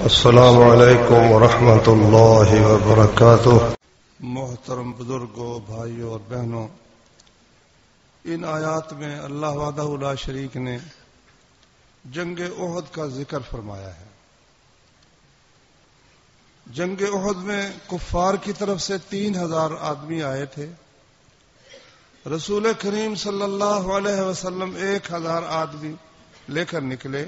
السلام علیکم ورحمۃ اللہ وبرکاتہ۔ محترم بزرگوں، بھائیوں اور بہنوں، ان آیات میں اللہ وحدہ لا شریک نے جنگ احد کا ذکر فرمایا ہے۔ جنگ احد میں کفار کی طرف سے 3000 آدمی آئے تھے۔ رسول کریم صلی اللہ علیہ وسلم 1000 آدمی لے کر نکلے،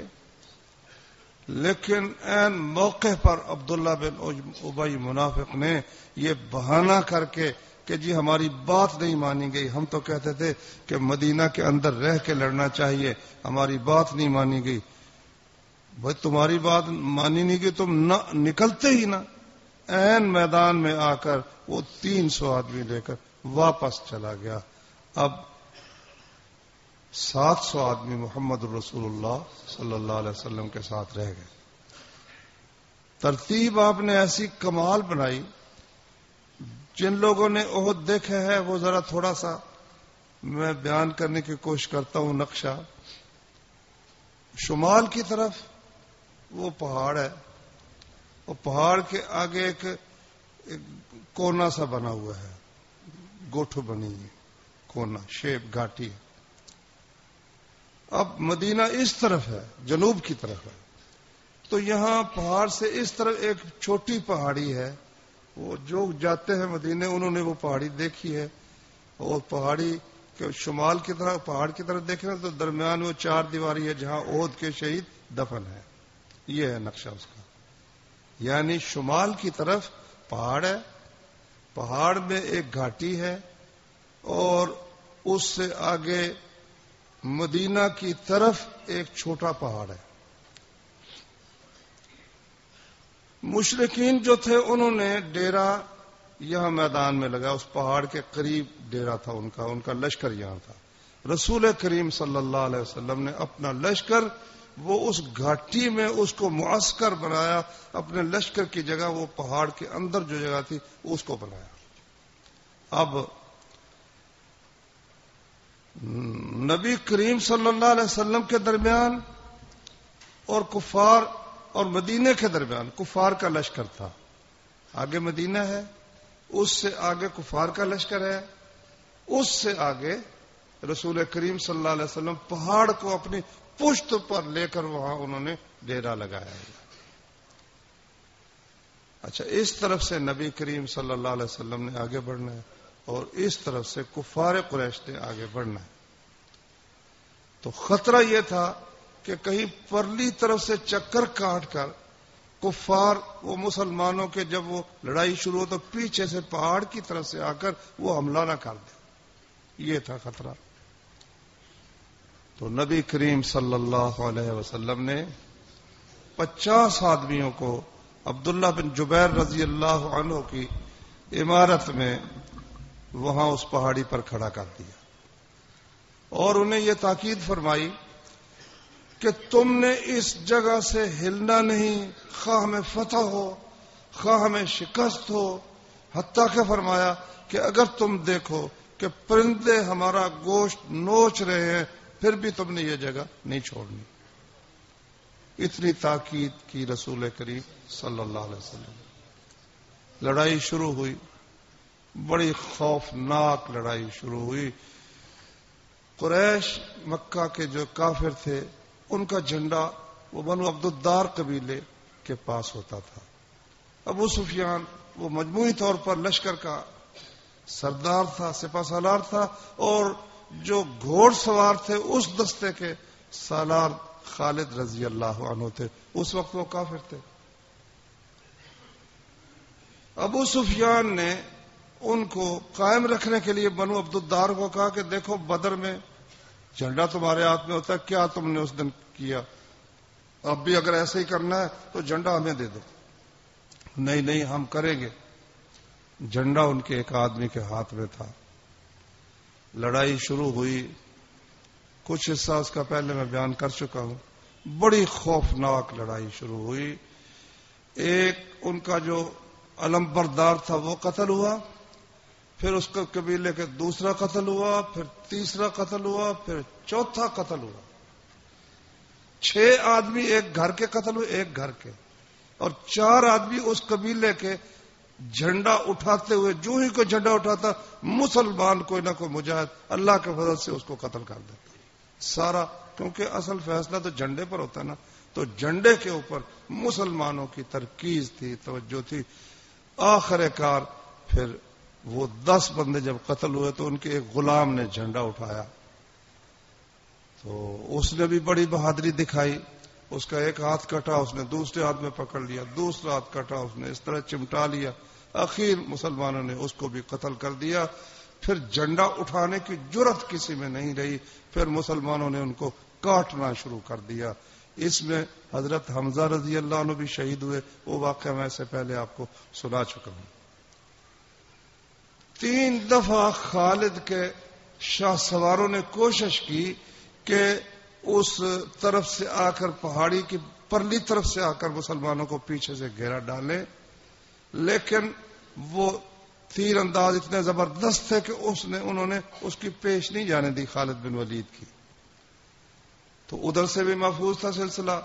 لیکن عین موقع پر عبداللہ بن ابی منافق نے یہ بہانہ کر کے کہ جی ہماری بات نہیں مانی گئی، ہم تو کہتے تھے کہ مدینہ کے اندر رہ کے لڑنا چاہیے، ہماری بات نہیں مانی گئی۔ بھائی تمہاری بات مانی نہیں گئی، تم نہ نکلتے ہی نہ۔ عین میدان میں آ کر وہ 300 آدمی لے کر واپس چلا گیا۔ اب 700 آدمی محمد الرسول اللہ صلی اللہ علیہ وسلم کے ساتھ رہ گئے۔ ترتیب آپ نے ایسی کمال بنائی، جن لوگوں نے احد دیکھا ہے وہ ذرا تھوڑا سا میں بیان کرنے کی کوشش کرتا ہوں نقشہ۔ شمال کی طرف وہ پہاڑ ہے، وہ پہاڑ کے آگے ایک کونا سا بنا ہوا ہے، گوٹھ بنی ہے، کونا شیپ گھاٹی ہے۔ اب مدینہ اس طرف ہے، جنوب کی طرف ہے، تو یہاں پہاڑ سے اس طرف ایک چھوٹی پہاڑی ہے۔ وہ جو جاتے ہیں مدینے انہوں نے وہ پہاڑی دیکھی ہے، اور پہاڑی کے شمال کی طرف پہاڑ کی طرف دیکھیں تو درمیان وہ 4 دیواری ہے جہاں احد کے شہید دفن ہے۔ یہ ہے نقشہ اس کا، یعنی شمال کی طرف پہاڑ ہے، پہاڑ میں ایک گھاٹی ہے، اور اس سے آگے مدینہ کی طرف ایک چھوٹا پہاڑ ہے۔ مشرکین جو تھے انہوں نے ڈیرا یہاں میدان میں لگا، اس پہاڑ کے قریب ڈیرا تھا ان کا لشکر یہاں تھا۔ رسول کریم صلی اللہ علیہ وسلم نے اپنا لشکر وہ اس گھاٹی میں اس کو معسکر بنایا، اپنے لشکر کی جگہ وہ پہاڑ کے اندر جو جگہ تھی اس کو بنایا۔ اب نبی کریم صلی اللہ علیہ وسلم کے درمیان اور کفار اور مدینے کے درمیان کفار کا لشکر تھا۔ آگے مدینہ ہے، اس سے آگے کفار کا لشکر ہے، اس سے آگے رسول کریم صلی اللہ علیہ وسلم پہاڑ کو اپنی پشت پر لے کر وہاں انہوں نے ڈیرا لگایا ہے۔ اچھا، اس طرف سے نبی کریم صلی اللہ علیہ وسلم نے آگے بڑھنا ہے، اور اس طرف سے کفار قریش نے آگے بڑھنا ہے۔ تو خطرہ یہ تھا کہ کہیں پرلی طرف سے چکر کاٹ کر کفار وہ مسلمانوں کے جب وہ لڑائی شروع ہو تو پیچھے سے پہاڑ کی طرف سے آ کر وہ حملہ نہ کر دے، یہ تھا خطرہ۔ تو نبی کریم صلی اللہ علیہ وسلم نے 50 آدمیوں کو عبداللہ بن جبیر رضی اللہ عنہ کی عمارت میں وہاں اس پہاڑی پر کھڑا کر دیا، اور انہیں یہ تاکید فرمائی کہ تم نے اس جگہ سے ہلنا نہیں، خواہ ہمیں فتح ہو خواہ ہمیں شکست ہو۔ حتیٰ کہ فرمایا کہ اگر تم دیکھو کہ پرندے ہمارا گوشت نوچ رہے ہیں پھر بھی تم نے یہ جگہ نہیں چھوڑنی۔ اتنی تاکید کی رسول کریم صلی اللہ علیہ وسلم۔ لڑائی شروع ہوئی، بڑی خوفناک لڑائی شروع ہوئی۔ قریش مکہ کے جو کافر تھے ان کا جھنڈا وہ بنو عبد الدار قبیلے کے پاس ہوتا تھا۔ ابو سفیان وہ مجموعی طور پر لشکر کا سردار تھا، سپہ سالار تھا، اور جو گھوڑ سوار تھے اس دستے کے سالار خالد رضی اللہ عنہ تھے۔ اس وقت وہ کافر تھے۔ ابو سفیان نے ان کو قائم رکھنے کے لیے بنو عبد الدار کو کہا کہ دیکھو بدر میں جھنڈا تمہارے ہاتھ میں ہوتا ہے، کیا تم نے اس دن کیا؟ اب بھی اگر ایسے ہی کرنا ہے تو جھنڈا ہمیں دے دو۔ نہیں ہم کریں گے۔ جھنڈا ان کے ایک آدمی کے ہاتھ میں تھا۔ لڑائی شروع ہوئی، کچھ حصہ اس کا پہلے میں بیان کر چکا ہوں۔ بڑی خوفناک لڑائی شروع ہوئی۔ ایک ان کا جو علم بردار تھا وہ قتل ہوا، پھر اس کے قبیلے کے دوسرا قتل ہوا، پھر تیسرا قتل ہوا، پھر چوتھا قتل ہوا۔ 6 آدمی ایک گھر کے قتل ہوئے، ایک گھر کے، اور 4 آدمی اس قبیلے کے جھنڈا اٹھاتے ہوئے، جو ہی کوئی جھنڈا اٹھاتا مسلمان کوئی نہ کوئی مجاہد اللہ کے فضل سے اس کو قتل کر دیتا سارا، کیونکہ اصل فیصلہ تو جھنڈے پر ہوتا ہے نا، تو جھنڈے کے اوپر مسلمانوں کی ترکیز تھی، توجہ تھی۔ آخر کار پھر وہ 10 بندے جب قتل ہوئے تو ان کے ایک غلام نے جھنڈا اٹھایا، تو اس نے بھی بڑی بہادری دکھائی، اس کا ایک ہاتھ کٹا، اس نے دوسرے ہاتھ میں پکڑ لیا، دوسرا ہاتھ کٹا، اس نے اس طرح چمٹا لیا، آخر مسلمانوں نے اس کو بھی قتل کر دیا۔ پھر جھنڈا اٹھانے کی جرت کسی میں نہیں رہی، پھر مسلمانوں نے ان کو کاٹنا شروع کر دیا۔ اس میں حضرت حمزہ رضی اللہ عنہ بھی شہید ہوئے، وہ واقعہ میں سے پہلے آپ کو سنا چکا ہوں۔ 3 دفعہ خالد کے شاہ سواروں نے کوشش کی کہ اس طرف سے آ کر، پہاڑی کی پرلی طرف سے آ کر مسلمانوں کو پیچھے سے گھیرا ڈالیں، لیکن وہ تیر انداز اتنے زبردست تھے کہ انہوں نے اس کی پیش نہیں جانے دی خالد بن ولید کی، تو ادھر سے بھی محفوظ تھا سلسلہ۔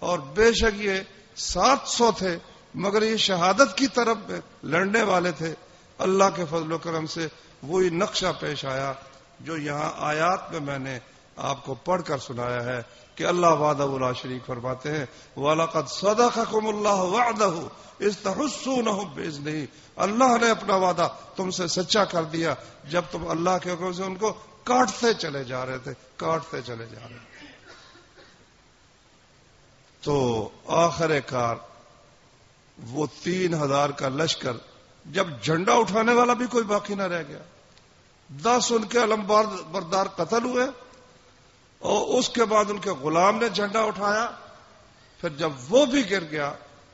اور بے شک یہ 700 تھے، مگر یہ شہادت کی طرف لڑنے والے تھے۔ اللہ کے فضل و کرم سے وہی نقشہ پیش آیا جو یہاں آیات میں نے آپ کو پڑھ کر سنایا ہے کہ اللہ وعدہ لا شریک فرماتے ہیں، وَلَقَدْ صَدَقَكُمُ اللَّهُ وَعْدَهُ إِذْ تَحُسُّونَهُم بِإِذْنِهِ، اللہ نے اپنا وعدہ تم سے سچا کر دیا جب تم اللہ کے حکم سے ان کو کاٹتے چلے جا رہے تھے، کاٹتے چلے جا رہے تھے۔ تو آخر کار وہ 3000 کا لشکر، جب جھنڈا اٹھانے والا بھی کوئی باقی نہ رہ گیا، 10 ان کے علم بردار قتل ہوئے، اور اس کے بعد ان کے غلام نے جھنڈا اٹھایا۔ پھر جب وہ بھی گر گیا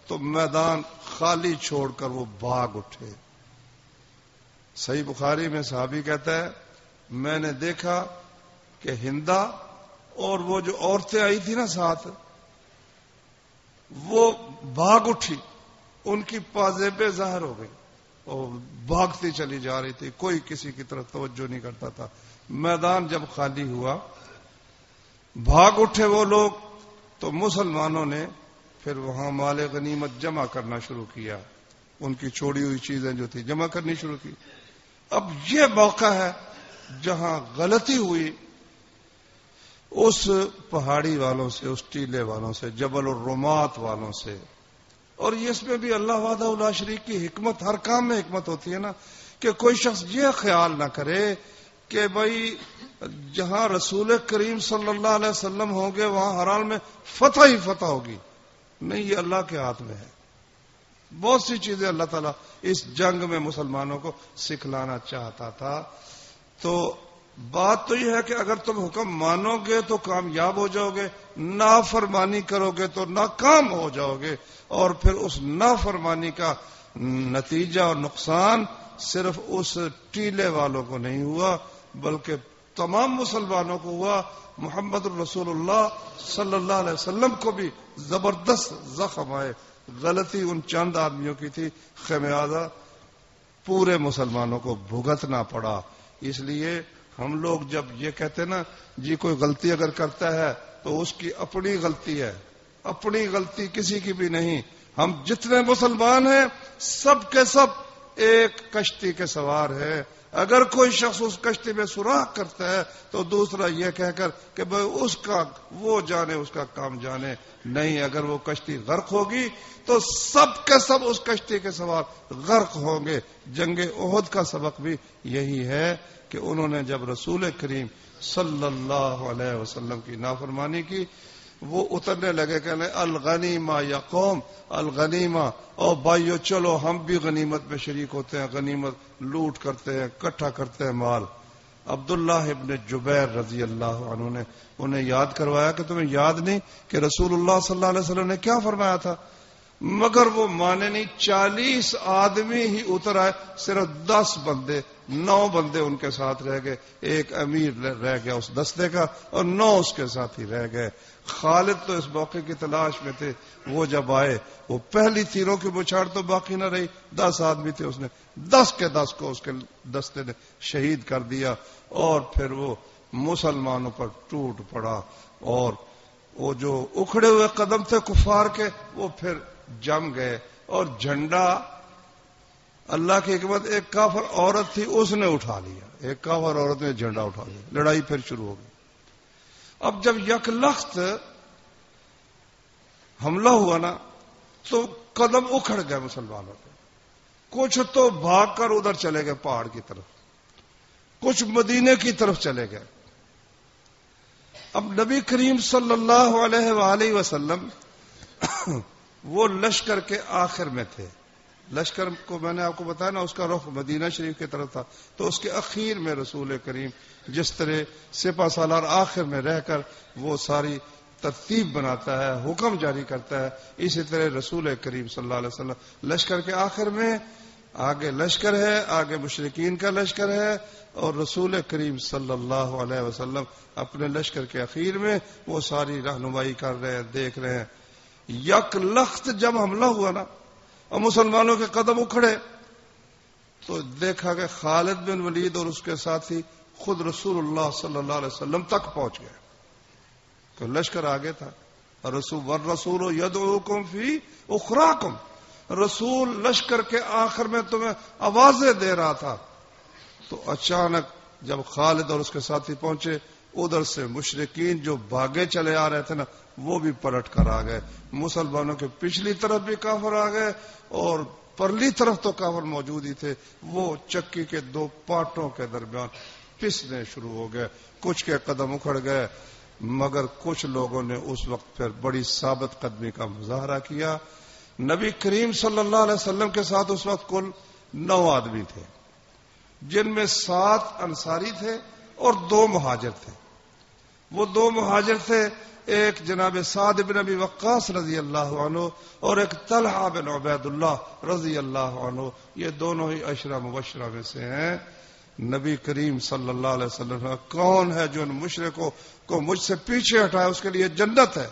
تو میدان خالی چھوڑ کر وہ بھاگ اٹھے۔ صحیح بخاری میں صحابی کہتا ہے، میں نے دیکھا کہ ہندا اور وہ جو عورتیں آئی تھی نا ساتھ، وہ بھاگ اٹھی، ان کی پازیبیں ظاہر ہو گئی اور بھاگتی چلی جا رہی تھی، کوئی کسی کی طرف توجہ نہیں کرتا تھا۔ میدان جب خالی ہوا، بھاگ اٹھے وہ لوگ، تو مسلمانوں نے پھر وہاں مال غنیمت جمع کرنا شروع کیا، ان کی چھوڑی ہوئی چیزیں جو تھی جمع کرنی شروع کی۔ اب یہ موقع ہے جہاں غلطی ہوئی اس پہاڑی والوں سے، اس ٹیلے والوں سے، جبل الرمات والوں سے۔ اور اس میں بھی اللہ وحدہ لا شریک کی حکمت، ہر کام میں حکمت ہوتی ہے نا، کہ کوئی شخص یہ خیال نہ کرے کہ بھائی جہاں رسول کریم صلی اللہ علیہ وسلم ہوں گے وہاں ہر حال میں فتح ہی فتح ہوگی، نہیں، یہ اللہ کے ہاتھ میں ہے۔ بہت سی چیزیں اللہ تعالیٰ اس جنگ میں مسلمانوں کو سکھلانا چاہتا تھا۔ تو بات تو یہ ہے کہ اگر تم حکم مانو گے تو کامیاب ہو جاؤ گے، نافرمانی کرو گے تو ناکام ہو جاؤ گے، اور پھر اس نافرمانی کا نتیجہ اور نقصان صرف اس ٹیلے والوں کو نہیں ہوا بلکہ تمام مسلمانوں کو ہوا۔ محمد الرسول اللہ صلی اللہ علیہ وسلم کو بھی زبردست زخم آئے۔ غلطی ان چند آدمیوں کی تھی، خمیازہ پورے مسلمانوں کو بھگتنا پڑا۔ اس لیے ہم لوگ جب یہ کہتے ہیں نا جی کوئی غلطی اگر کرتا ہے تو اس کی اپنی غلطی ہے، اپنی غلطی کسی کی بھی نہیں۔ ہم جتنے مسلمان ہیں سب کے سب ایک کشتی کے سوار ہیں۔ اگر کوئی شخص اس کشتی میں سوراخ کرتا ہے تو دوسرا یہ کہہ کر کہ بھئی اس کا وہ جانے، اس کا کام جانے، نہیں، اگر وہ کشتی غرق ہوگی تو سب کے سب اس کشتی کے سوار غرق ہوں گے۔ جنگ احد کا سبق بھی یہی ہے کہ انہوں نے جب رسول کریم صلی اللہ علیہ وسلم کی نافرمانی کی، وہ اترنے لگے کہنے الغنیمہ یا قوم الغنیمہ، او بھائیو چلو ہم بھی غنیمت میں شریک ہوتے ہیں، غنیمت لوٹ کرتے ہیں، اکٹھا کرتے ہیں مال۔ عبداللہ ابن جبیر رضی اللہ عنہ نے انہیں یاد کروایا کہ تمہیں یاد نہیں کہ رسول اللہ صلی اللہ علیہ وسلم نے کیا فرمایا تھا؟ مگر وہ مانے نہیں، 40 آدمی ہی اتر آئے، صرف 10 بندے، 9 بندے ان کے ساتھ رہ گئے، ایک امیر رہ گیا اس دستے کا اور 9 اس کے ساتھ ہی رہ گئے۔ خالد تو اس موقع کی تلاش میں تھے، وہ جب آئے وہ پہلی تیروں کی بچھاڑ تو باقی نہ رہی، 10 آدمی تھے، اس نے 10 کے 10 کو اس کے دستے نے شہید کر دیا، اور پھر وہ مسلمانوں پر ٹوٹ پڑا، اور وہ جو اکھڑے ہوئے قدم تھے کفار کے وہ پھر جم گئے اور جھنڈا اللہ کی حکمت ایک کافر عورت تھی اس نے اٹھا لیا، ایک کافر عورت نے جھنڈا اٹھا لیا، لڑائی پھر شروع ہو گئی۔ اب جب یکلخت حملہ ہوا نا تو قدم اکھڑ گئے مسلمانوں کے، کچھ تو بھاگ کر ادھر چلے گئے پہاڑ کی طرف، کچھ مدینے کی طرف چلے گئے۔ اب نبی کریم صلی اللہ علیہ وآلہ وسلم وہ لشکر کے آخر میں تھے، لشکر کو میں نے آپ کو بتایا نا اس کا رخ مدینہ شریف کی طرف تھا، تو اس کے اخیر میں رسول کریم جس طرح سپہ سالار آخر میں رہ کر وہ ساری ترتیب بناتا ہے، حکم جاری کرتا ہے، اسی طرح رسول کریم صلی اللہ علیہ وسلم لشکر کے آخر میں، آگے لشکر ہے، آگے مشرکین کا لشکر ہے، اور رسول کریم صلی اللہ علیہ وسلم اپنے لشکر کے اخیر میں وہ ساری رہنمائی کر رہے ہیں، دیکھ رہے ہیں۔ یک لخت جب حملہ ہوا نا اور مسلمانوں کے قدم اکھڑے تو دیکھا کہ خالد بن ولید اور اس کے ساتھی خود رسول اللہ صلی اللہ علیہ وسلم تک پہنچ گئے، تو لشکر آگے تھا، اور والرسول یدعوکم فی اخراکم، رسول لشکر کے آخر میں تمہیں آوازیں دے رہا تھا۔ تو اچانک جب خالد اور اس کے ساتھی پہنچے، ادھر سے مشرکین جو بھاگے چلے آ رہے تھے نا وہ بھی پلٹ کر آ گئے، مسلمانوں کے پچھلی طرف بھی کافر آ گئے اور پرلی طرف تو کافر موجود ہی تھے، وہ چکی کے دو پاٹوں کے درمیان پسنے شروع ہو گئے، کچھ کے قدم اکھڑ گئے، مگر کچھ لوگوں نے اس وقت پھر بڑی ثابت قدمی کا مظاہرہ کیا۔ نبی کریم صلی اللہ علیہ وسلم کے ساتھ اس وقت کل 9 آدمی تھے، جن میں 7 انصاری تھے اور 2 مہاجر تھے۔ وہ 2 مہاجر تھے، ایک جناب سعد بن ابی وقاص رضی اللہ عنہ اور ایک طلحہ بن عبید اللہ رضی اللہ عنہ، یہ دونوں ہی عشرہ مبشرہ میں سے ہیں۔ نبی کریم صلی اللہ علیہ وسلم کون ہے جو ان مشرکوں کو مجھ سے پیچھے ہٹائے، اس کے لیے جنت ہے۔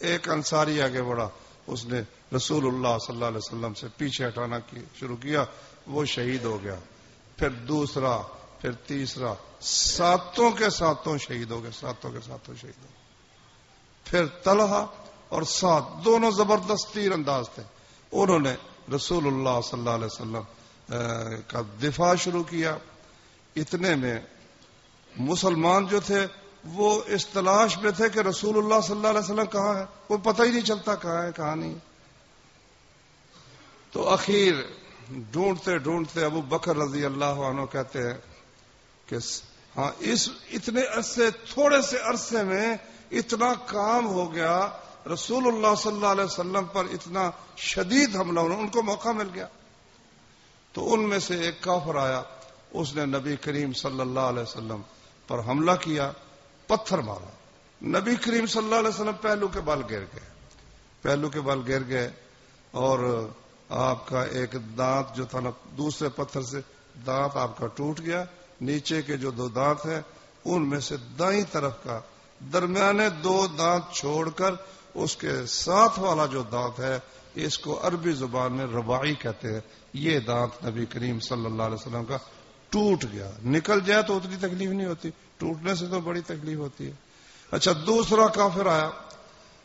ایک انصاری آگے بڑھا، اس نے رسول اللہ صلی اللہ علیہ وسلم سے پیچھے ہٹانا شروع کیا، وہ شہید ہو گیا۔ پھر دوسرا، پھر تیسرا، 7 کے 7 شہید ہو گئے، 7 کے 7 شہید ہو گئے۔ پھر طلحہ اور سعد دونوں زبردست تیر انداز تھے، انہوں نے رسول اللہ صلی اللہ علیہ وسلم کا دفاع شروع کیا۔ اتنے میں مسلمان جو تھے وہ اس تلاش میں تھے کہ رسول اللہ صلی اللہ علیہ وسلم کہاں ہے، وہ پتہ ہی نہیں چلتا کہاں ہے کہاں نہیں۔ تو اخیر ڈھونڈتے ڈھونڈتے ابو بکر رضی اللہ عنہ کہتے ہیں کہ ہاں اس اتنے عرصے، تھوڑے سے عرصے میں اتنا کام ہو گیا، رسول اللہ صلی اللہ علیہ وسلم پر اتنا شدید حملہ ہونا، ان کو موقع مل گیا۔ تو ان میں سے ایک کافر آیا، اس نے نبی کریم صلی اللہ علیہ وسلم پر حملہ کیا، پتھر مارا۔ نبی کریم صلی اللہ علیہ وسلم پہلو کے بل گر گئے، پہلو کے بل گر گئے، اور آپ کا ایک دانت جو تھا نا دوسرے پتھر سے دانت آپ کا ٹوٹ گیا، نیچے کے جو 2 دانت ہیں ان میں سے دائیں طرف کا درمیانے 2 دانت چھوڑ کر اس کے ساتھ والا جو دانت ہے اس کو عربی زبان میں رباعی کہتے ہیں، یہ دانت نبی کریم صلی اللہ علیہ وسلم کا ٹوٹ گیا۔ نکل جائے تو اتنی تکلیف نہیں ہوتی، ٹوٹنے سے تو بڑی تکلیف ہوتی ہے۔ اچھا، دوسرا کافر آیا،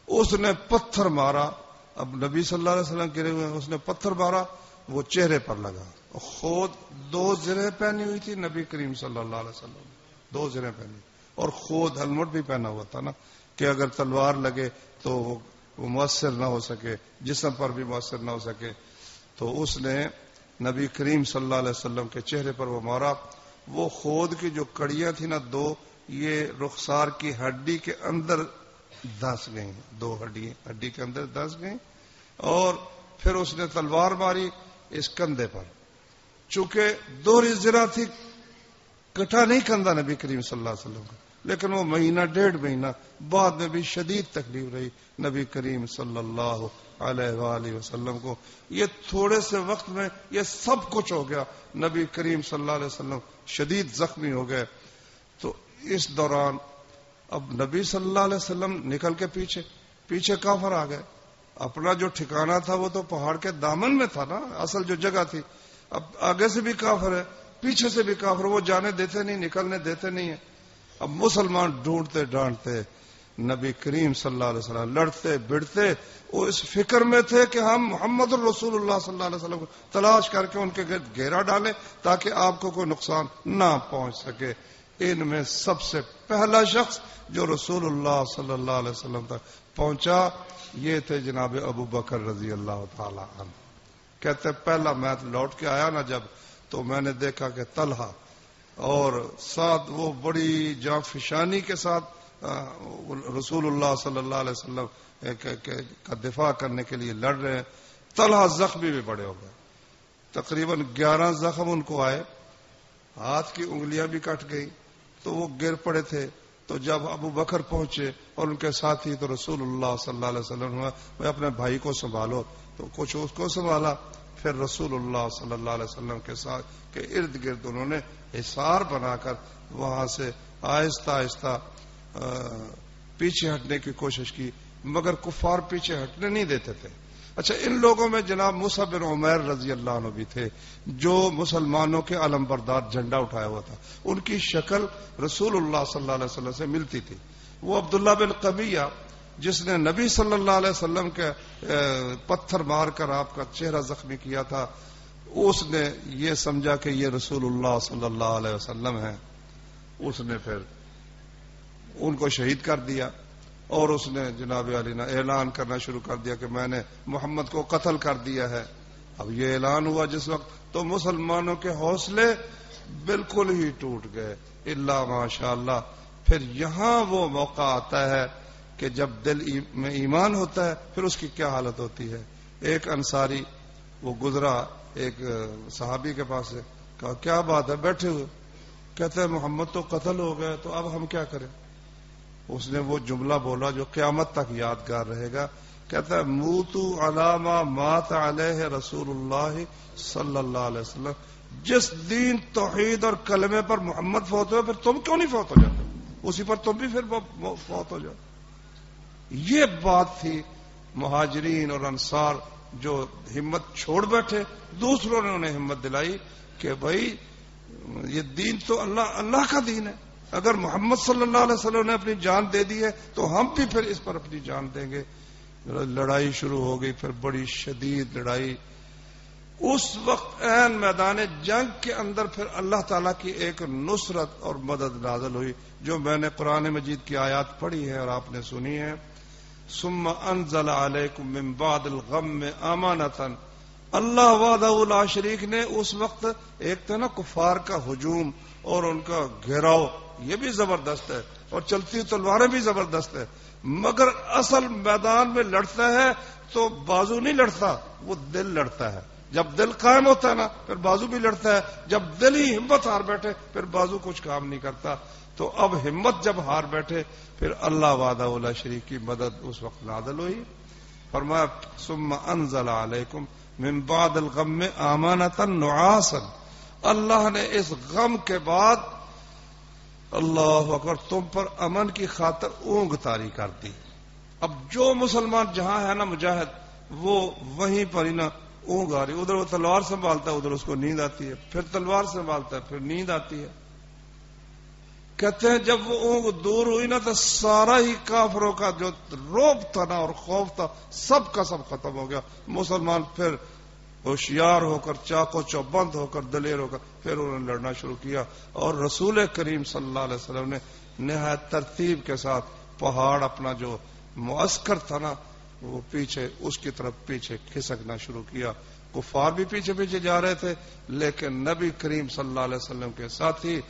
اس نے پتھر مارا، اب نبی صلی اللہ علیہ وسلم گرے ہوئے، اس نے پتھر مارا، وہ چہرے پر لگا۔ خود 2 زرہیں پہنی ہوئی تھی نبی کریم صلی اللہ علیہ وسلم، 2 زرہیں پہنی، اور خود ہیلمٹ بھی پہنا ہوا تھا نا کہ اگر تلوار لگے تو وہ مؤثر نہ ہو سکے، جسم پر بھی مؤثر نہ ہو سکے۔ تو اس نے نبی کریم صلی اللہ علیہ وسلم کے چہرے پر وہ مارا، وہ خود کی جو کڑیاں تھیں نا 2، یہ رخسار کی ہڈی کے اندر دھس گئیں، 2 ہڈی کے اندر دھس گئیں، اور پھر اس نے تلوار ماری اس کندھے پر، چونکہ 2 زرہ تھی، کٹا نہیں کندھا نبی کریم صلی اللہ علیہ وسلم کا، لیکن وہ مہینہ 1.5 مہینہ بعد میں بھی شدید تکلیف رہی نبی کریم صلی اللہ علیہ وآلہ وسلم کو۔ یہ تھوڑے سے وقت میں یہ سب کچھ ہو گیا، نبی کریم صلی اللہ علیہ وسلم شدید زخمی ہو گئے۔ تو اس دوران اب نبی صلی اللہ علیہ وسلم نکل کے پیچھے کافر آ گئے، اپنا جو ٹھکانہ تھا وہ تو پہاڑ کے دامن میں تھا نا، اصل جو جگہ تھی، اب آگے سے بھی کافر ہے، پیچھے سے بھی کافر، وہ جانے دیتے نہیں، نکلنے دیتے نہیں ہیں۔ اب مسلمان ڈھونڈتے ڈھانڈتے نبی کریم صلی اللہ علیہ وسلم لڑتے بڑھتے وہ اس فکر میں تھے کہ ہم محمد الرسول اللہ صلی اللہ علیہ وسلم کو تلاش کر کے ان کے گرد گھیرا ڈالیں تاکہ آپ کو کوئی نقصان نہ پہنچ سکے. ان میں سب سے پہلا شخص جو رسول اللہ صلی اللہ علیہ وسلم تک پہنچا یہ تھے جناب ابو بکر رضی اللہ تعالی عنہ. کہتے پہلا میں لوٹ کے آیا نا جب تو میں نے دیکھا کہ طلحہ اور ساتھ وہ بڑی جاں فشانی کے ساتھ رسول اللہ صلی اللہ علیہ وسلم کا دفاع کرنے کے لیے لڑ رہے ہیں. طلحہ زخمی بھی بڑے ہو گئے, تقریباً 11 زخم ان کو آئے, ہاتھ کی انگلیاں بھی کٹ گئی تو وہ گر پڑے تھے. تو جب ابو بکر پہنچے اور ان کے ساتھی تو رسول اللہ صلی اللہ علیہ وسلم میں اپنے بھائی کو سنبھالو تو کچھ اس کو سنبھالا. پھر رسول اللہ صلی اللہ علیہ وسلم کے ساتھ کے ارد گرد انہوں نے حصار بنا کر وہاں سے آہستہ آہستہ پیچھے ہٹنے کی کوشش کی, مگر کفار پیچھے ہٹنے نہیں دیتے تھے. اچھا, ان لوگوں میں جناب مصعب بن عمیر رضی اللہ عنہ بھی تھے جو مسلمانوں کے علمبردار جھنڈا اٹھایا ہوا تھا. ان کی شکل رسول اللہ صلی اللہ علیہ وسلم سے ملتی تھی. وہ عبداللہ بن قبیہ جس نے نبی صلی اللہ علیہ وسلم کے پتھر مار کر آپ کا چہرہ زخمی کیا تھا, اس نے یہ سمجھا کہ یہ رسول اللہ صلی اللہ علیہ وسلم ہیں. اس نے پھر ان کو شہید کر دیا اور اس نے جناب علی نے اعلان کرنا شروع کر دیا کہ میں نے محمد کو قتل کر دیا ہے. اب یہ اعلان ہوا جس وقت تو مسلمانوں کے حوصلے بالکل ہی ٹوٹ گئے الا ماشاء اللہ. پھر یہاں وہ موقع آتا ہے کہ جب دل میں ایمان ہوتا ہے پھر اس کی کیا حالت ہوتی ہے. ایک انصاری وہ گزرا ایک صحابی کے پاس سے, کہا کیا بات ہے بیٹھے ہوئے؟ کہتے ہیں محمد تو قتل ہو گئے تو اب ہم کیا کریں. اس نے وہ جملہ بولا جو قیامت تک یادگار رہے گا. کہتا ہے موتو علی ما مات علیہ رسول اللہ صلی اللہ علیہ وسلم. جس دین توحید اور کلمے پر محمد فوت ہوئے پھر تم کیوں نہیں فوت ہو جاتے, اسی پر تم بھی پھر فوت ہو جاؤ. یہ بات تھی مہاجرین اور انصار جو ہمت چھوڑ بیٹھے. دوسروں نے انہیں ہمت دلائی کہ بھائی یہ دین تو اللہ کا دین ہے, اگر محمد صلی اللہ علیہ وسلم نے اپنی جان دے دی ہے تو ہم بھی پھر اس پر اپنی جان دیں گے. لڑائی شروع ہو گئی, پھر بڑی شدید لڑائی. اس وقت عین میدان جنگ کے اندر پھر اللہ تعالیٰ کی ایک نصرت اور مدد نازل ہوئی جو میں نے قرآن مجید کی آیات پڑھی ہے اور آپ نے سنی ہے. ثم انزل علیکم من بعد الغم امانۃ. اللہ وحدہ لا شریک نے اس وقت ایک تھا نا کفار کا ہجوم اور ان کا گھیراؤ, یہ بھی زبردست ہے اور چلتی تلواریں بھی زبردست ہے, مگر اصل میدان میں لڑتا ہے تو بازو نہیں لڑتا, وہ دل لڑتا ہے. جب دل قائم ہوتا ہے نا پھر بازو بھی لڑتا ہے, جب دل ہی ہمت ہار بیٹھے پھر بازو کچھ کام نہیں کرتا. تو اب ہمت جب ہار بیٹھے پھر اللہ وحدہ لا شریک کی مدد اس وقت نازل ہوئی. فرمایا ثم انزل علیکم من بعد الغم امانۃ نعاسا. اللہ نے اس غم کے بعد اللہ اکبر تم پر امن کی خاطر اونگ طاری کر دی. اب جو مسلمان جہاں ہے نا مجاہد وہ وہیں پر ہی نا اونگ آ رہی, ادھر وہ تلوار سنبھالتا ہے ادھر اس کو نیند آتی ہے, پھر تلوار سنبھالتا ہے پھر نیند آتی ہے. کہتے ہیں جب وہ اونگ دور ہوئی نا تو سارا ہی کافروں کا جو روب تھا نا اور خوف تھا سب کا سب ختم ہو گیا. مسلمان پھر ہوشیار ہو کر چاقو چوبند ہو کر دلیر ہو کر پھر انہوں نے لڑنا شروع کیا. اور رسول کریم صلی اللہ علیہ وسلم نے نہایت ترتیب کے ساتھ پہاڑ اپنا جو معسکر تھا نا وہ پیچھے اس کی طرف پیچھے کھسکنا شروع کیا. کفار بھی پیچھے پیچھے جا رہے تھے لیکن نبی کریم صلی اللہ علیہ وسلم کے ساتھی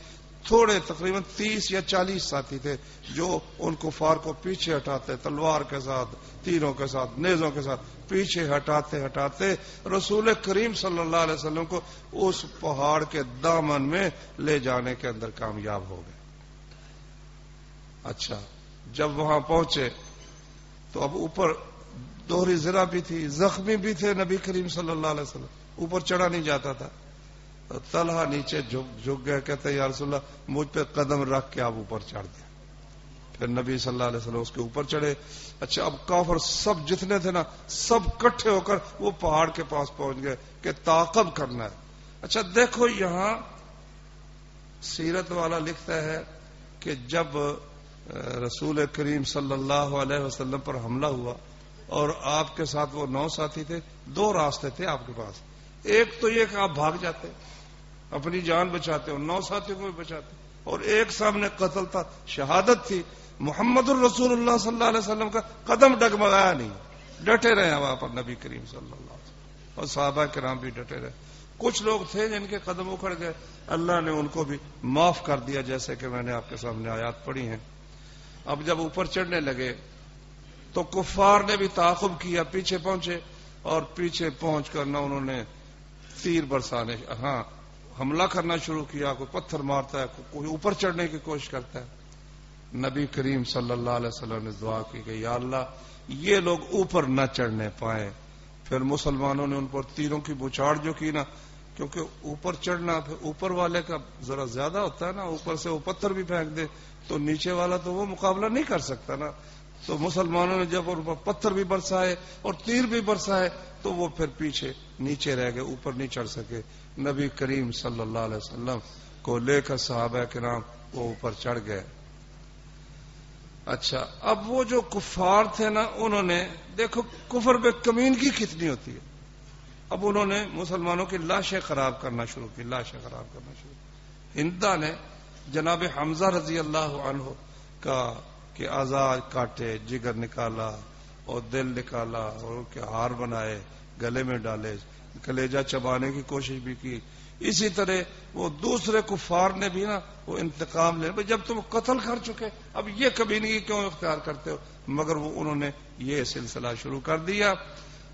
تھوڑے تقریباً 30 یا 40 ساتھی تھے جو ان کفار کو پیچھے ہٹاتے, تلوار کے ساتھ, تیروں کے ساتھ, نیزوں کے ساتھ پیچھے ہٹاتے ہٹاتے رسول کریم صلی اللہ علیہ وسلم کو اس پہاڑ کے دامن میں لے جانے کے اندر کامیاب ہو گئے. اچھا, جب وہاں پہنچے تو اب اوپر دوہری ذرا بھی تھی, زخمی بھی تھے نبی کریم صلی اللہ علیہ وسلم, اوپر چڑھا نہیں جاتا تھا. طلحہ نیچے جھک گئے, کہتے یا رسول اللہ مجھ پہ قدم رکھ کے آپ اوپر چڑھ دیں. پھر نبی صلی اللہ علیہ وسلم اس کے اوپر چڑھے. اچھا, اب کافر سب جتنے تھے نا سب کٹھے ہو کر وہ پہاڑ کے پاس پہنچ گئے کہ تعاقب کرنا ہے. اچھا دیکھو یہاں سیرت والا لکھتا ہے کہ جب رسول کریم صلی اللہ علیہ وسلم پر حملہ ہوا اور آپ کے ساتھ وہ 9 ساتھی تھے، 2 راستے تھے آپ کے پاس. ایک تو یہ کہ آپ بھاگ جاتے، اپنی جان بچاتے اور 9 ساتھیوں کو بھی بچاتے، اور ایک سامنے قتل تھا، شہادت تھی. محمد الرسول اللہ صلی اللہ علیہ وسلم کا قدم ڈگمگایا نہیں، ڈٹے رہے وہاں پر نبی کریم صلی اللہ علیہ وسلم، اور صحابہ کرام بھی ڈٹے رہے. کچھ لوگ تھے جن کے قدم اکھڑ گئے، اللہ نے ان کو بھی معاف کر دیا، جیسے کہ میں نے آپ کے سامنے آیات پڑھی ہیں. اب جب اوپر چڑھنے لگے تو کفار نے بھی تعاقب کیا، پیچھے پہنچے، اور پیچھے پہنچ کر نہ انہوں نے تیر برسانے، حملہ کرنا شروع کیا. کوئی پتھر مارتا ہے، کوئی اوپر چڑھنے کی کوشش کرتا ہے. نبی کریم صلی اللہ علیہ وسلم نے دعا کی کہ یا اللہ یہ لوگ اوپر نہ چڑھنے پائیں. پھر مسلمانوں نے ان پر تیروں کی بچھاڑ جو کی نا، کیونکہ اوپر چڑھنا پھر اوپر والے کا ذرا زیادہ ہوتا ہے نا، اوپر سے وہ پتھر بھی پھینک دے تو نیچے والا تو وہ مقابلہ نہیں کر سکتا نا. تو مسلمانوں نے جب ان پر پتھر بھی برسائے اور تیر بھی برسائے تو وہ پھر پیچھے نیچے رہ گئے، اوپر نہیں چڑھ سکے. نبی کریم صلی اللہ علیہ وسلم کو لے کر صحابہ کرام وہ اوپر چڑھ گئے. اچھا، اب وہ جو کفار تھے نا، انہوں نے دیکھو کفر بے کمینگی کتنی ہوتی ہے. اب انہوں نے مسلمانوں کی لاشیں خراب کرنا شروع کی، لاشیں خراب کرنا شروع کی. ہندا نے جناب حمزہ رضی اللہ عنہ کا کہ اعضاء کاٹے، جگر نکالا اور دل نکالا اور ان کے ہار بنائے، گلے میں ڈالے، کلیجہ چبانے کی کوشش بھی کی. اسی طرح وہ دوسرے کفار نے بھی نا وہ انتقام لے، جب تم قتل کر چکے اب یہ کبھی نہیں کیوں اختیار کرتے ہو، مگر وہ انہوں نے یہ سلسلہ شروع کر دیا.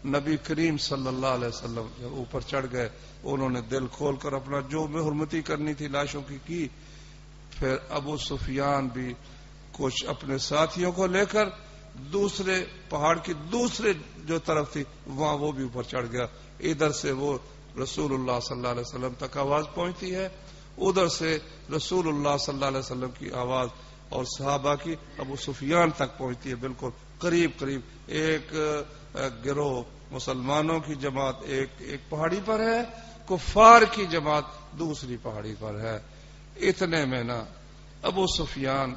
نبی کریم صلی اللہ علیہ وسلم جب اوپر چڑھ گئے، انہوں نے دل کھول کر اپنا جو حرمتی کرنی تھی لاشوں کی. پھر ابو سفیان بھی کچھ اپنے ساتھیوں کو لے کر دوسرے پہاڑ کی دوسرے جو طرف تھی وہاں وہ بھی اوپر چڑھ گیا. ادھر سے وہ رسول اللہ صلی اللہ علیہ وسلم تک آواز پہنچتی ہے، ادھر سے رسول اللہ صلی اللہ علیہ وسلم کی آواز اور صحابہ کی ابو سفیان تک پہنچتی ہے. بالکل قریب قریب ایک گروہ مسلمانوں کی جماعت ایک پہاڑی پر ہے، کفار کی جماعت دوسری پہاڑی پر ہے. اتنے میں نا ابو سفیان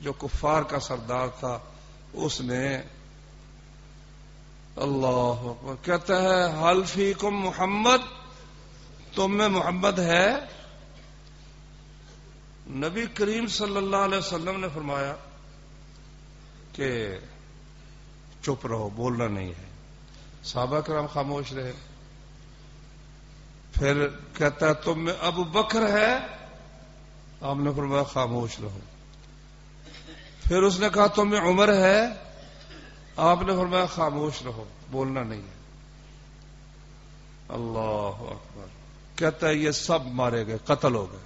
جو کفار کا سردار تھا اس نے اللہ اکبر کہتا ہے حل فیکم محمد، تم میں محمد ہے؟ نبی کریم صلی اللہ علیہ وسلم نے فرمایا کہ چپ رہو، بولنا نہیں ہے. صحابہ کرام خاموش رہے. پھر کہتا ہے تم میں ابو بکر ہے؟ آپ نے فرمایا خاموش رہو. پھر اس نے کہا تم میں عمر ہے؟ آپ نے فرمایا خاموش رہو، بولنا نہیں ہے. اللہ اکبر. کہتا ہے یہ سب مارے گئے، قتل ہو گئے.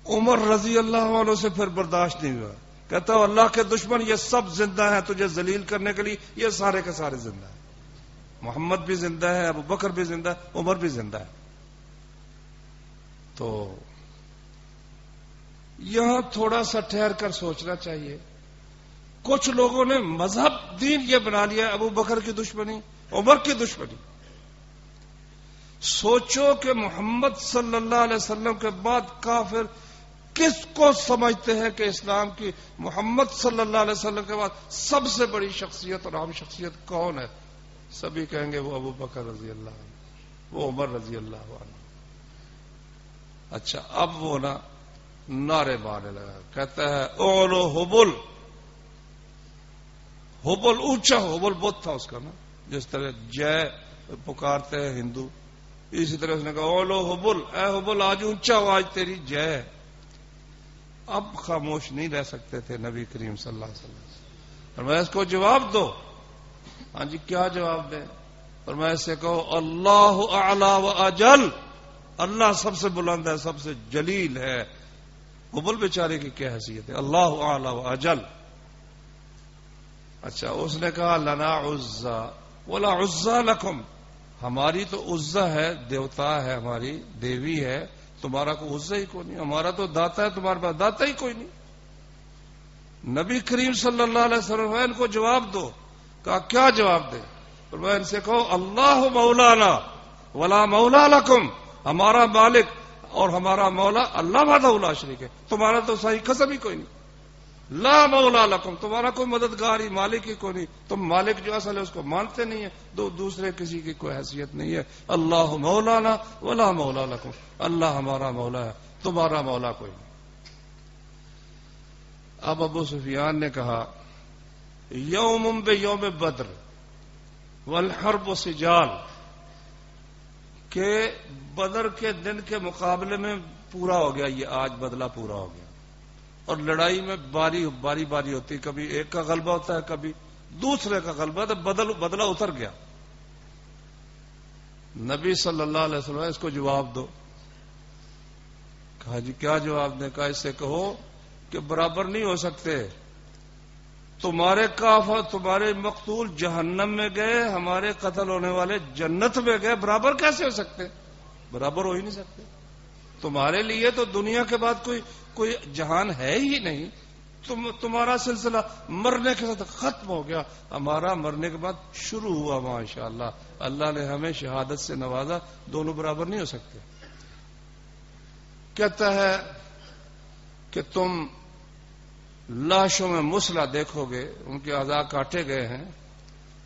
عمر رضی اللہ عنہ سے پھر برداشت نہیں ہوا. کہتا ہے اللہ کے دشمن یہ سب زندہ ہیں تجھے ذلیل کرنے کے لیے، یہ سارے کے سارے زندہ ہیں. محمد بھی زندہ ہے، ابو بکر بھی زندہ ہے، عمر بھی زندہ ہے. تو یہاں تھوڑا سا ٹھہر کر سوچنا چاہیے. کچھ لوگوں نے مذہب دین یہ بنا لیا ابو بکر کی دشمنی، عمر کی دشمنی. سوچو کہ محمد صلی اللہ علیہ وسلم کے بعد کافر کس کو سمجھتے ہیں کہ اسلام کی محمد صلی اللہ علیہ وسلم کے بعد سب سے بڑی شخصیت اور اہم شخصیت کون ہے؟ سبھی کہیں گے وہ ابو بکر رضی اللہ عنہ، وہ عمر رضی اللہ عنہ. اچھا، اب وہ نا نعرے مارنے لگا. کہتا ہے اولو حبل، حبل اونچا، حبل بت تھا اس کا نا، جس طرح جے پکارتے ہیں ہندو، اسی طرح اس نے کہا اولو حبل، اے حبل آج اونچا ہو، آج تیری جے. اب خاموش نہیں رہ سکتے تھے نبی کریم صلی اللہ علیہ وسلم. اور میں اس کو جواب دو. ہاں جی کیا جواب دیں؟ اور میں اسے کہو اللہ اعلی و اجل، اللہ سب سے بلند ہے، سب سے جلیل ہے. حبل بیچارے کی کیا حیثیت ہے؟ اللہ اعلی و اجل. اچھا، اس نے کہا لنا عزا ولا عزا لکم، ہماری تو عزا ہے، دیوتا ہے، ہماری دیوی ہے، تمہارا کوئی عزا ہی کوئی نہیں. ہمارا تو داتا ہے، تمہارے پاس داتا ہی کوئی نہیں. نبی کریم صلی اللہ علیہ وسلم ان کو جواب دو. کہا کیا جواب دے؟ اور میں ان سے کہو اللہ مولانا ولا مولا لکم، ہمارا مالک اور ہمارا مولا اللہ وحدہ لا شریک ہے، تمہارا تو صحیح قسم ہی کوئی نہیں. لا مولا لکم، تمہارا کوئی مددگار ہی مالک ہی کوئی نہیں، تم مالک جو اصل ہے اس کو مانتے نہیں ہیں، دوسرے کسی کی کوئی حیثیت نہیں ہے۔ اللہ مولانا ولا مولا لکم، اللہ ہمارا مولا ہے، تمہارا مولا کوئی نہیں۔ اب ابو سفیان نے کہا یوم بیوم بدر والحرب سجال، کہ بدر کے دن کے مقابلے میں پورا ہو گیا، یہ آج بدلہ پورا ہو گیا، اور لڑائی میں باری باری ہوتی، کبھی ایک کا غلبہ ہوتا ہے کبھی دوسرے کا غلبہ، تو بدلہ اتر گیا۔ نبی صلی اللہ علیہ وسلم اس کو جواب دو۔ کہا جی کیا جواب دیں؟ کہا اس سے کہو کہ برابر نہیں ہو سکتے، تمہارے کافر تمہارے مقتول جہنم میں گئے، ہمارے قتل ہونے والے جنت میں گئے، برابر کیسے ہو سکتے؟ برابر ہو ہی نہیں سکتے۔ تمہارے لیے تو دنیا کے بعد کوئی جہان ہے ہی نہیں، تمہارا سلسلہ مرنے کے ساتھ ختم ہو گیا، ہمارا مرنے کے بعد شروع ہوا ماشاءاللہ، اللہ نے ہمیں شہادت سے نوازا، دونوں برابر نہیں ہو سکتے۔ کہتا ہے کہ تم لاشوں میں مسلح دیکھو گے، ان کے اعضاء کاٹے گئے ہیں،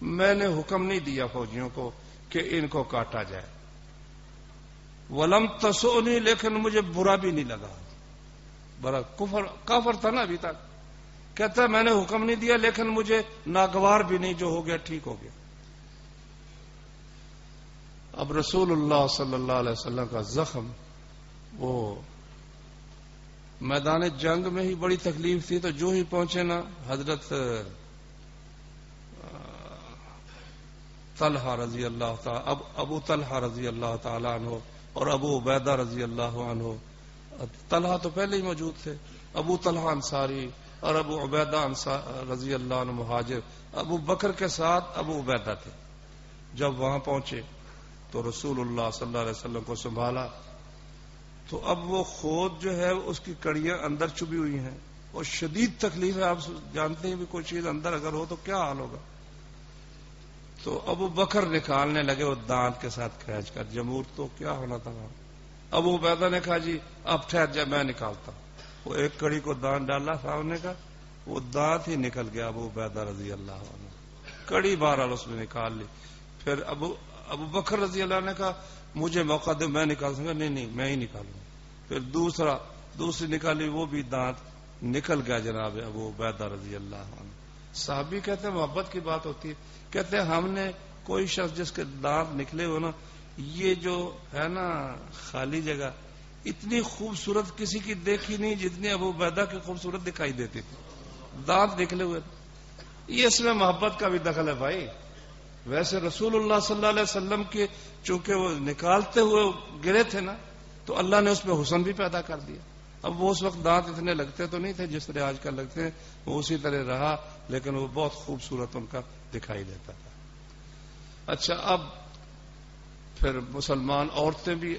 میں نے حکم نہیں دیا فوجیوں کو کہ ان کو کاٹا جائے، ولم تسونی، لیکن مجھے برا بھی نہیں لگا، برا کافر تھا نا ابھی تک، کہتا ہے میں نے حکم نہیں دیا لیکن مجھے ناگوار بھی نہیں، جو ہو گیا ٹھیک ہو گیا۔ اب رسول اللہ صلی اللہ علیہ وسلم کا زخم وہ میدان جنگ میں ہی بڑی تکلیف تھی، تو جو ہی پہنچے نا حضرت طلحہ رضی اللہ تعالی ابو طلحہ رضی اللہ تعالی عنہ اور ابو عبیدہ رضی اللہ عنہ، طلحہ تو پہلے ہی موجود تھے، ابو طلحہ انصاری اور ابو عبیدہ رضی اللہ عنہ مہاجر، ابو بکر کے ساتھ ابو عبیدہ تھے۔ جب وہاں پہنچے تو رسول اللہ صلی اللہ علیہ وسلم کو سنبھالا، تو اب وہ خود جو ہے اس کی کڑیاں اندر چبھی ہوئی ہیں اور شدید تکلیف ہے، آپ جانتے ہیں بھی کوئی چیز اندر اگر ہو تو کیا حال ہوگا۔ تو ابو بکر نکالنے لگے وہ دانت کے ساتھ کھینچ کر، جمہور تو کیا ہونا تھا وہاں۔ ابو عبیدہ نے کہا جی اب ٹھہر جائے میں نکالتا ہوں، وہ ایک کڑی کو دانت ڈالا سامنے کا، وہ دانت ہی نکل گیا ابو عبیدہ رضی اللہ عنہ، کڑی بہرحال اس نے نکال لی۔ پھر ابو بکر رضی اللہ عنہ نے کہا مجھے موقع دے میں نکال سکوں گا، نہیں میں ہی نکالوں۔ پھر دوسری نکالی، وہ بھی دانت نکل گیا جناب ابو عبیدہ رضی اللہ عنہ۔ صحابی کہتے ہیں محبت کی بات ہوتی ہے، کہتے ہیں ہم نے کوئی شخص جس کے دانت نکلے ہو نا، یہ جو ہے نا خالی جگہ اتنی خوبصورت کسی کی دیکھی نہیں جتنی ابو عبیدہ کی خوبصورت دکھائی دیتی تھی، دانت نکلے ہوئے۔ یہ اس میں محبت کا بھی دخل ہے بھائی۔ ویسے رسول اللہ صلی اللہ علیہ وسلم کے چونکہ وہ نکالتے ہوئے گرے تھے نا، تو اللہ نے اس میں حسن بھی پیدا کر دیا۔ اب وہ اس وقت دانت اتنے لگتے تو نہیں تھے جس طرح آج کل لگتے ہیں، وہ اسی طرح رہا، لیکن وہ بہت خوبصورت ان کا دکھائی دیتا تھا۔ اچھا، اب پھر مسلمان عورتیں بھی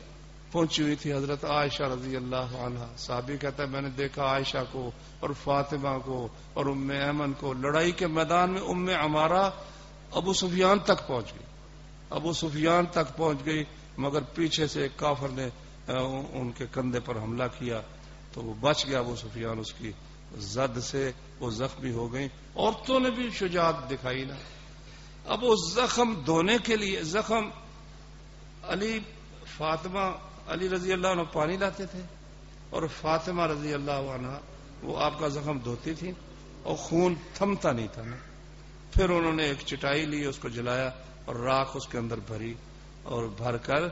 پہنچی ہوئی تھی، حضرت عائشہ رضی اللہ عنہا، صحابی کہتا ہے میں نے دیکھا عائشہ کو اور فاطمہ کو اور ام ایمن کو لڑائی کے میدان میں، ام عمارہ ابو سفیان تک پہنچ گئی، ابو سفیان تک پہنچ گئی، مگر پیچھے سے ایک کافر نے ان کے کندھے پر حملہ کیا تو وہ بچ گیا ابو سفیان، اس کی زد سے وہ زخمی ہو گئی۔ عورتوں نے بھی شجاعت دکھائی نا۔ اب وہ زخم دھونے کے لیے، زخم علی رضی اللہ عنہ پانی لاتے تھے اور فاطمہ رضی اللہ عنہ وہ آپ کا زخم دھوتی تھی اور خون تھمتا نہیں تھا نا۔ پھر انہوں نے ایک چٹائی لی، اس کو جلایا اور راکھ اس کے اندر بھری اور بھر کر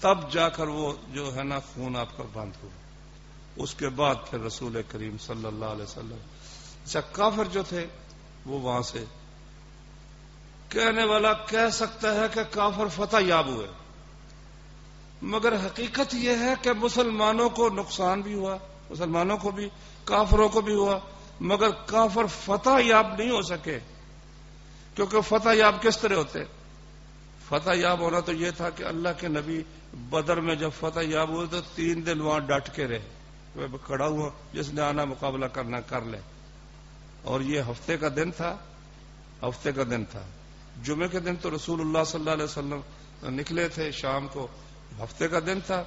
تب جا کر وہ جو ہے نا خون آپ کا بند ہوا۔ اس کے بعد پھر رسول کریم صلی اللہ علیہ وسلم، اچھا کافر جو تھے وہ وہاں سے، کہنے والا کہہ سکتا ہے کہ کافر فتح یاب ہوئے، مگر حقیقت یہ ہے کہ مسلمانوں کو نقصان بھی ہوا، مسلمانوں کو بھی کافروں کو بھی ہوا، مگر کافر فتح یاب نہیں ہو سکے۔ کیونکہ فتح یاب کس طرح ہوتے؟ فتح یاب ہونا تو یہ تھا کہ اللہ کے نبی بدر میں جب فتح یاب ہوئے تو 3 دن وہاں ڈٹ کے رہے، کھڑا ہوا جس نے آنا مقابلہ کرنا کر لے، اور یہ ہفتے کا دن تھا، جمعے کے دن تو رسول اللہ صلی اللہ علیہ وسلم نکلے تھے شام کو، ہفتے کا دن تھا،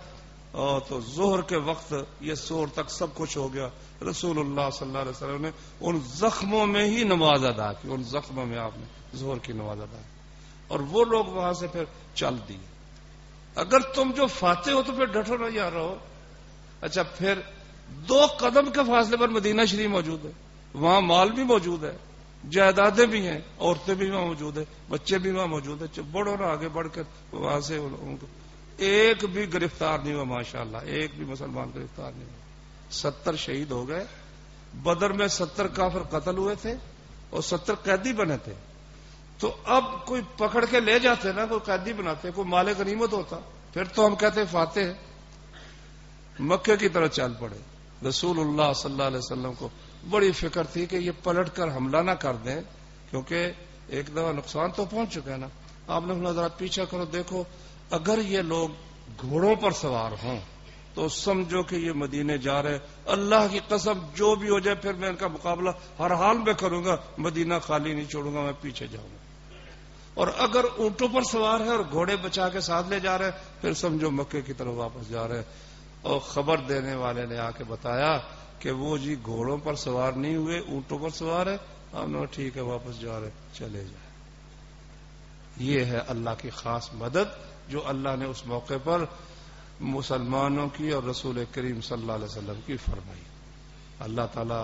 اور تو ظہر کے وقت یہ سور تک سب کچھ ہو گیا. رسول اللہ صلی اللہ علیہ وسلم نے ان زخموں میں ہی نماز ادا کی، ان زخموں میں آپ نے ظہر کی نماز ادا کی، اور وہ لوگ وہاں سے پھر چل دیے. اگر تم جو فاتح ہو تو پھر ڈٹو نہ یار رہو. اچھا پھر 2 قدم کے فاصلے پر مدینہ شریف موجود ہے، وہاں مال بھی موجود ہے، جائیدادیں بھی ہیں، عورتیں بھی وہاں موجود ہیں، بچے بھی وہاں موجود ہیں. بڑھو نا آگے بڑھ کر وہاں سے ان کو ایک بھی گرفتار نہیں ہوا، ماشاءاللہ ایک بھی مسلمان گرفتار نہیں ہوا. 70 شہید ہو گئے. بدر میں 70 کافر قتل ہوئے تھے اور 70 قیدی بنے تھے. تو اب کوئی پکڑ کے لے جاتے نا، کوئی قیدی بناتے، کوئی مال غنیمت ہوتا، پھر تو ہم کہتے فاتح ہیں. مکے کی طرف چل پڑے. رسول اللہ صلی اللہ علیہ وسلم کو بڑی فکر تھی کہ یہ پلٹ کر حملہ نہ کر دیں، کیونکہ ایک دفعہ نقصان تو پہنچ چکا ہے نا. آپ نے ذرا پیچھا کرو، دیکھو اگر یہ لوگ گھوڑوں پر سوار ہوں تو سمجھو کہ یہ مدینے جا رہے. اللہ کی قسم جو بھی ہو جائے پھر میں ان کا مقابلہ ہر حال میں کروں گا، مدینہ خالی نہیں چھوڑوں گا، میں پیچھے جاؤں گا. اور اگر اونٹوں پر سوار ہے اور گھوڑے بچا کے ساتھ لے جا رہے ہیں پھر سمجھو مکے کی طرف واپس جا رہے ہیں. اور خبر دینے والے نے آ کے بتایا کہ وہ جی گھوڑوں پر سوار نہیں ہوئے، اونٹوں پر سوار ہے. ہم نے ٹھیک ہے واپس جا رہے، چلے جائیں. یہ ہے اللہ کی خاص مدد جو اللہ نے اس موقع پر مسلمانوں کی اور رسول کریم صلی اللہ علیہ وسلم کی فرمائی. اللہ تعالی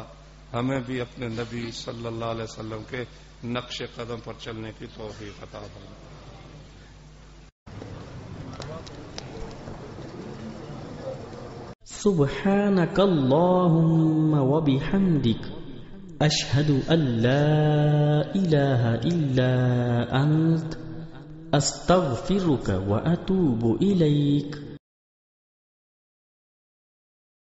ہمیں بھی اپنے نبی صلی اللہ علیہ وسلم کے نقش قدم پر چلنے کی توفیق عطا فرمائے. سبحانك اللهم وبحمدك أشهد أن لا إله إلا أنت أستغفرك وأتوب إليك.